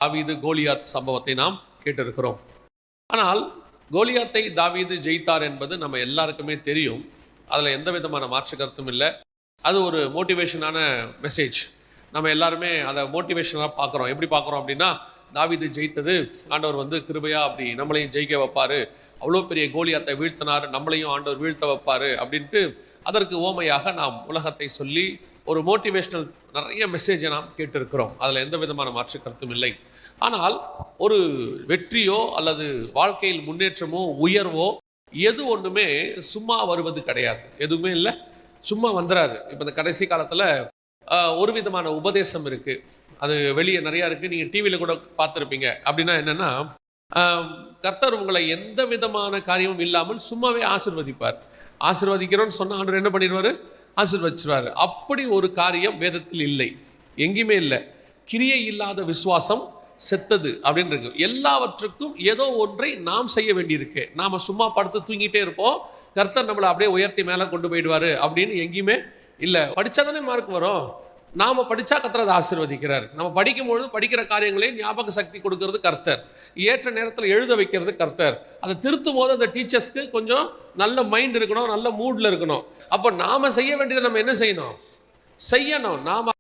தாவீது கோலியாத் சம்பவத்தை நாம் கேட்டிருக்கிறோம். ஆனால் கோலியாத்தை தாவீது ஜெயித்தார் என்பது நம்ம எல்லாருக்குமே தெரியும். அதில் எந்த விதமான மாற்று கருத்தும் இல்லை. அது ஒரு மோட்டிவேஷனான மெசேஜ். நம்ம எல்லாருமே அதை மோட்டிவேஷனாக பார்க்குறோம். எப்படி பார்க்குறோம் அப்படின்னா, தாவீது ஜெயித்தது ஆண்டவர் கிருபையா அப்படி நம்மளையும் ஜெயிக்க வைப்பார், அவ்வளோ பெரிய கோலியாத்தை வீழ்த்தினார், நம்மளையும் ஆண்டவர் வீழ்த்த வைப்பார் அப்படின்ட்டு அதற்கு ஓமையாக நாம் உலகத்தை சொல்லி ஒரு மோட்டிவேஷனல் நிறைய மெசேஜை நாம் கேட்டிருக்கிறோம். அதில் எந்த விதமான மாற்று கருத்தும் இல்லை. ஆனால் ஒரு வெற்றியோ அல்லது வாழ்க்கையில் முன்னேற்றமோ உயர்வோ எது ஒன்றுமே சும்மா வருவது கிடையாது. எதுவுமே இல்லை, சும்மா வந்துடாது. இப்போ இந்த கடைசி காலத்தில் ஒரு விதமான உபதேசம் இருக்குது. அது வெளியே நிறையா இருக்குது. நீங்கள் டிவியில் கூட பார்த்துருப்பீங்க. அப்படின்னா என்னென்னா, கர்த்தர் உங்களை எந்த விதமான காரியமும் இல்லாமல் சும்மாவே ஆசீர்வதிப்பார். ஆசீர்வதிக்கிறோன்னு சொன்ன ஆண்டவர் என்ன பண்ணிடுவார்? ஆசீர்வதிச்சுவார். அப்படி ஒரு காரியம் வேதத்தில் இல்லை, எங்கேயுமே இல்லை. கிரியை இல்லாத விசுவாசம் செத்தது அப்படின்னு இருக்கு. எல்லாவற்றுக்கும் ஏதோ ஒன்றை நாம் செய்ய வேண்டியிருக்கு. நாம் சும்மா படுத்து தூங்கிட்டே இருப்போம், கர்த்தர் நம்மளை அப்படியே உயர்த்தி மேலே கொண்டு போயிடுவார் அப்படின்னு எங்கேயுமே இல்லை. படித்தா தானே மார்க் வரும். நாம் படித்தா கர்த்தர் அதை ஆசீர்வதிக்கிறார். நம்ம படிக்கும்பொழுது படிக்கிற காரியங்களையும் ஞாபக சக்தி கொடுக்கறது கர்த்தர். ஏற்ற நேரத்தில் எழுத வைக்கிறது கர்த்தர். அதை திருத்தும் போது அந்த டீச்சர்ஸ்க்கு கொஞ்சம் நல்ல மைண்ட் இருக்கணும், நல்ல மூடில் இருக்கணும். அப்போ நாம் செய்ய வேண்டியதை நம்ம என்ன செய்யணும்? செய்யணும். நாம்